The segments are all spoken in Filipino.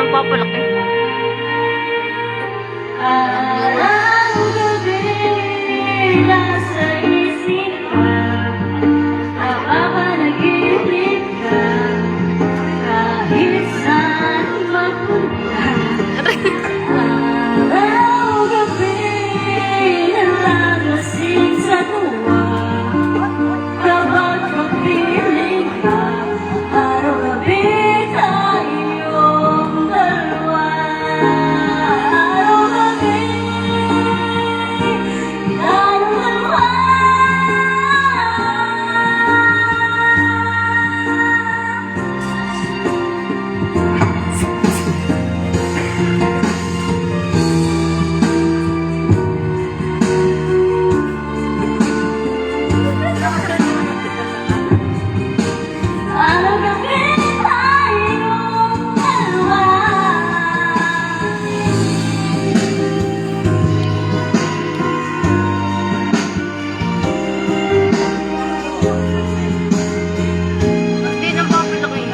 Papalaki. Araw-gabi nasa isip ka, napapanaginip ka, kahit saan magpunta. Araw-gabi nalalasing sa tuwa, kapag magpiling ka, araw-gabi tayong dalawa. Araw-gabi tayong dalawa. Araw-gabi tayong dalawa. Hindi na papalaki.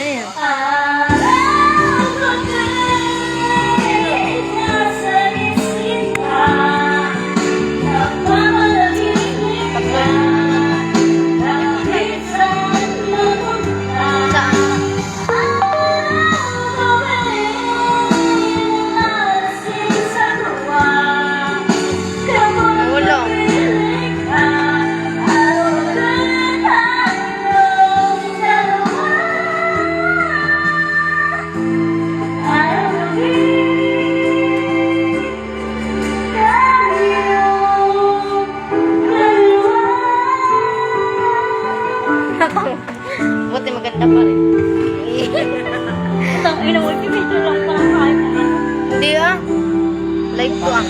Ayan. Araw-gabi nasa isip ka, napapanaginip ka, kahit saan magpunta. Saan? Araw-gabi nalalasing sa tuwa, kapag Wala. magpiling ka, araw-gabi tayong dalawa. Araw-gabi tayong dalawa. Buti maganda pa rin. Ang ina mo, video lang pala kahit ano. Hindi ah. Live to ah.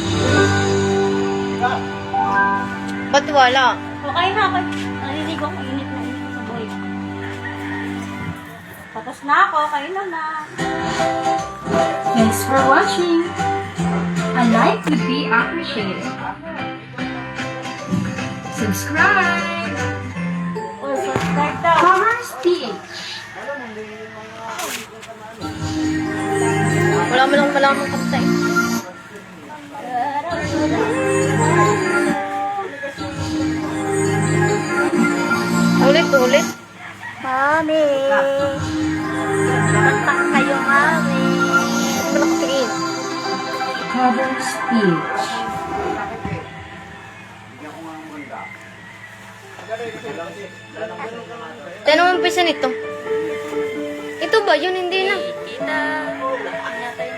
Ba't wala? Okay na ako. Naliligo ako. Init na init sa buhay. Tapos na ako. Kayo na. Thanks for watching. A like would be appreciated. Subscribe. Also, start daw. Commerce PH. Wala mo lang malamang kaptay. Ulit. Mami. Kanta kayo, Mami. Malakatiin. Commerce PH. Tayo naman pisa nito. Ito ba? Yun hindi na.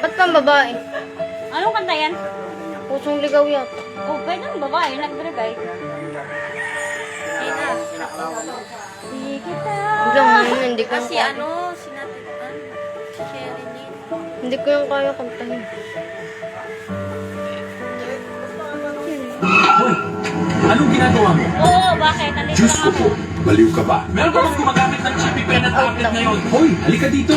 Ba't pang babae? Anong kanta yan? Pusong ligaw yata. Oh, pwede ng babae. Nag-regay. Sige kita. Hindi ko yung Kasi kaya. ano, sinatipan, Sherilyn. Hindi ko yung kaya kantahin. Hoy, anong ginagawa mo? Oo, bakit? Nandito Diyos lang ko ako. po, baliw ka ba? Meron ka bang gumagamit ng chippy pen at tablet ngayon? Hoy, halika dito.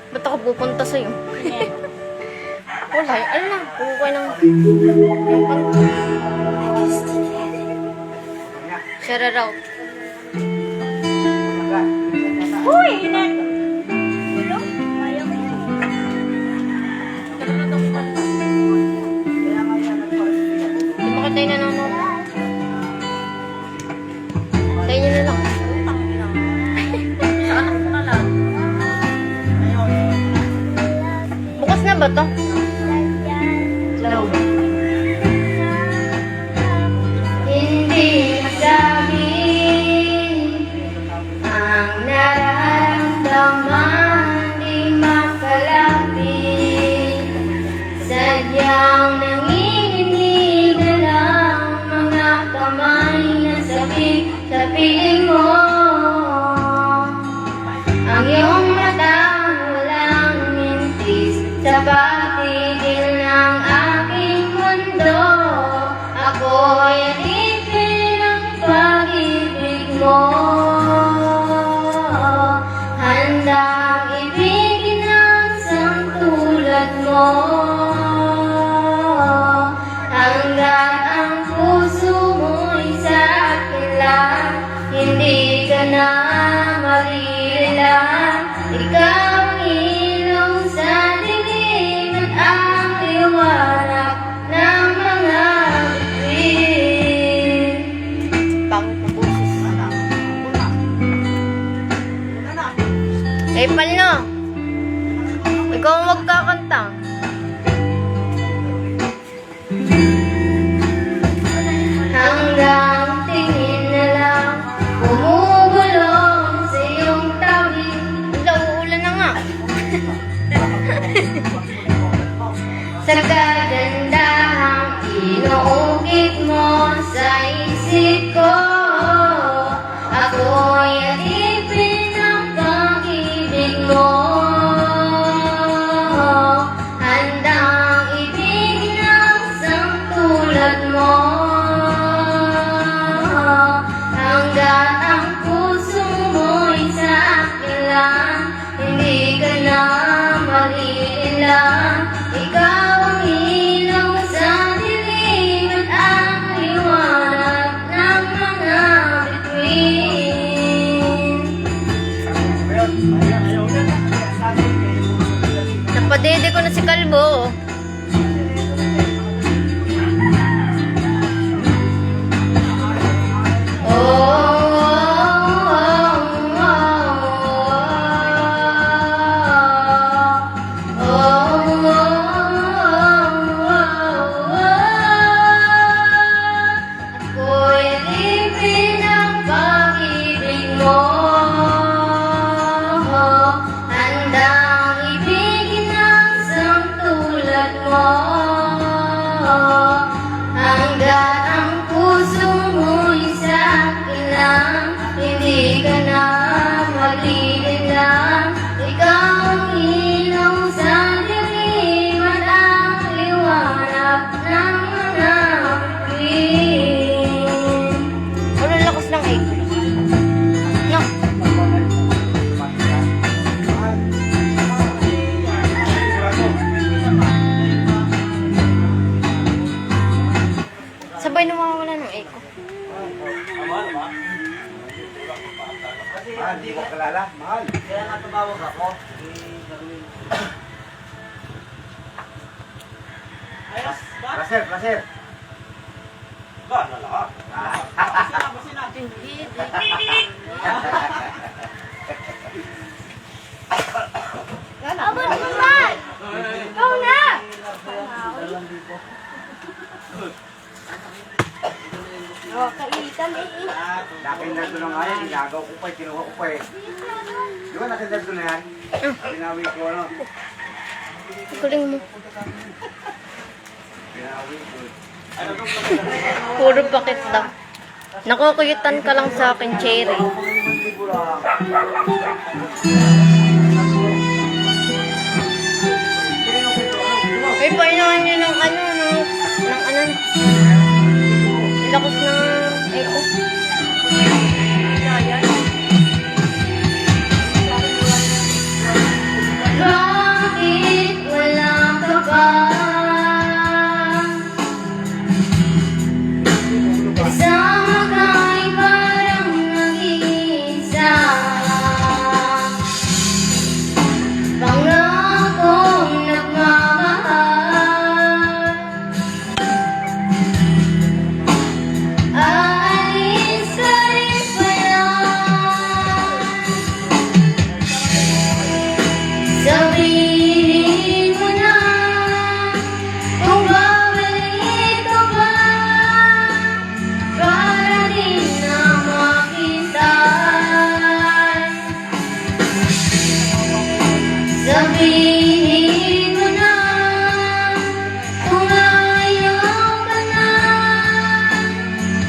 Ba't ako pupunta sa'yo? Sige. Wala. Ano na? Pukukay ng... Share out. Uy, init. Hello? Ayaw mo yan. Hindi mo katay na naman. Tayo nyo na lang. Bukas na ba to? Hindi masabi ang nararamdaman, di makalapit. Sadyang nanginginig na lang mga kamay na sabik sa piling mo. Ang iyong mata walang mintis sa patigil ng aking mundo. Ako'y alipin ng pag-ibig mo. Ikaw ang ilaw sa dilim at ang liwanag ng mga bituin. Pangit na boses. Eh, Palno. Ikaw ang magkakanta. Hanggang tingin na lang bumubulong sa iyong tabi. Uulan na nga. Sa kagandahang inuukit mo sa isip ko, ako'y alipin ng pag-ibig mo. Handang ibigin ang isang tulad mo. Hanggat ang puso mo'y sa akin lang, hindi ka na mag-iilang. Ikaw ang ilaw sa dilim at ang liwanag ng mga bituin. Napadede ko na si Kalbo. Hanggat ang puso mo'y sa akin lang, hindi ka na mag-iilang. Ikaw ang ilaw sa dilim at ang liwanag ng mga bituin. Ano lakas ng echo? No. Sabay na mawawala ng echo. Hindi ko kalala, mahal. Kaya nga tumawag ako. Placer, placer. Aba naman! Ikaw na! Kainitan eh. Nakindal ko na nga yan, inagaw ko pa, kinuha ko pa eh. Di ba nakindal ko na yan? Pinawi ko ano? Galing mo. Pinawi ko. Puro bakit daw. Nakukuyutan ka lang sa akin, Cherry. Ay, painahan niyo ng ano, ng ano. Lakas ng echo. Bakit wala ka ba? Kasama ka'y parang nag-iisa. Pangakong nagmamahal. Aalis ka rin pala. Sabihin mo na kung babalik ka ba, para din na makita. Sabihin mo na kung ayaw ka na,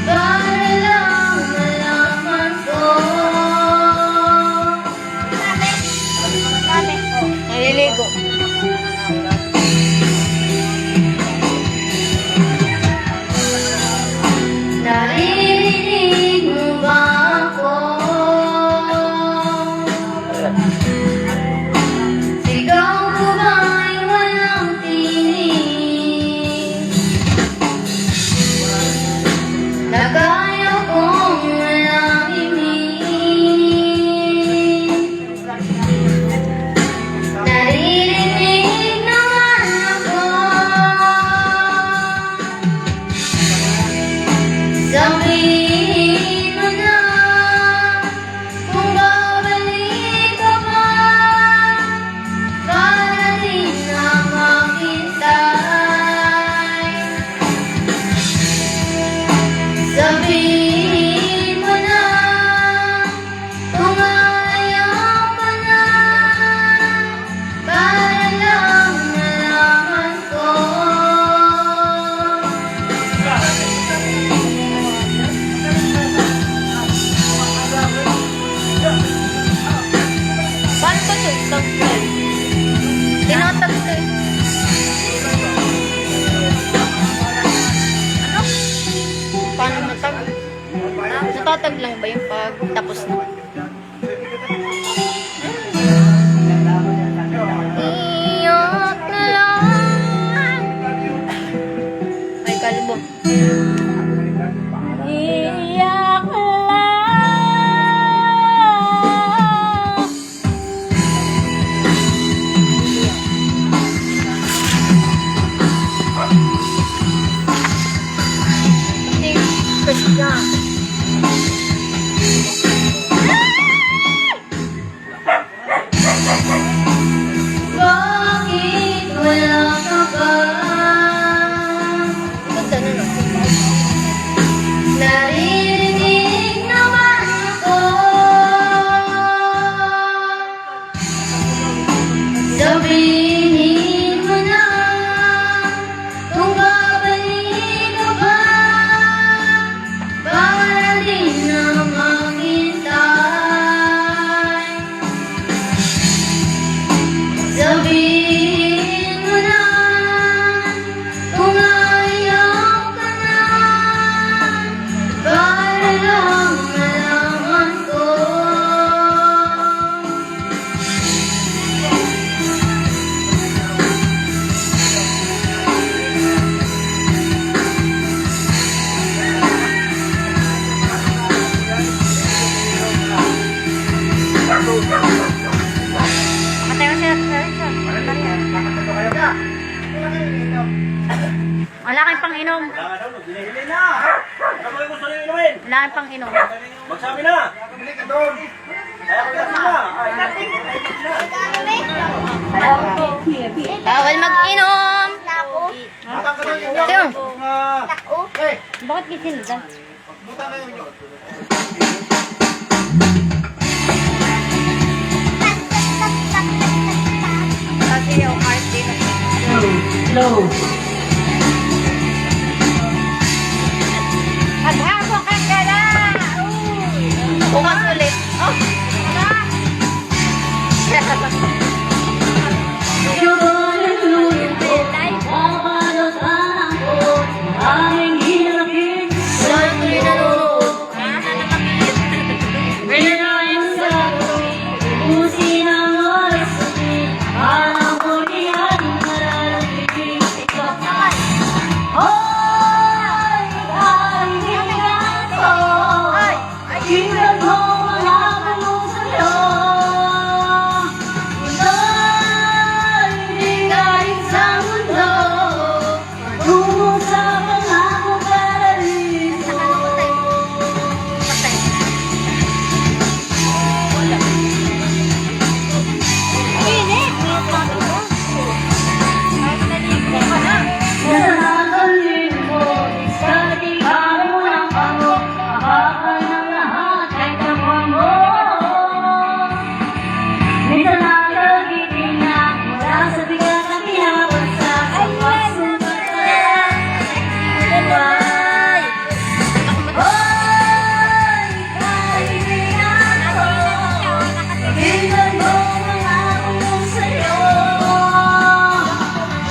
para lang malaman ko. Naliligo. Naririnig mo ba ako? Sigaw ko ba'y walang tinig? Nagaya kong walang himig. Tinatagkal. Tinatagkal. Ano? Paano natag? Natatag lang ba yung pag tapos na? Iyak na lang. Ay, kalbo. Iyak lang. Hindi, kasi ka. Bakit wala ka ba? Ganda na no? Naririnig naman ako. Sabihin mo na kung babalik ka ba, para din na makintay. Sabihin mo na kung ayaw ka na, para lang malaman ko. Matay mo siya. Wala kang pang inom. Binihili na! Ano mo yung gusto niyo inumin? Wala kang pang inom. Magsabi na! Bili ka doon! Kaya ko lang na! Bawal mag-inom. Tiyo. Bakit gisinda? Kasi yung heart dito. Slow. Maghapon ka ka na! Bukas ulit. Oh! Aming hinapin Saan ko rin nanonood? sa ubusin ang oras alam ko niyan mararating ikaw. Hoy, kaibigan ko, tingnan mo wala akong sa'yo. Ito'y hindi galing sa mundo, patungo sa pangako paradiso. Nanakalin mo, sa tingkang mo ng pango, akakal ng lahat ay kapwa mo. Minsan nakagiting na mula sa bigat na pinapagsak sa pagsukat na buhay. Hoy, kaibigan ko, tingnan mo mga kulong sa'yo.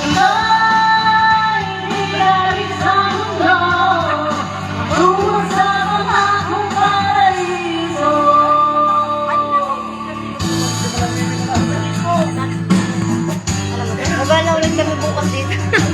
Ito'y hindi galing sa mundo, patungo sa pangakong paraiso. Magala ulit kami bukas dito.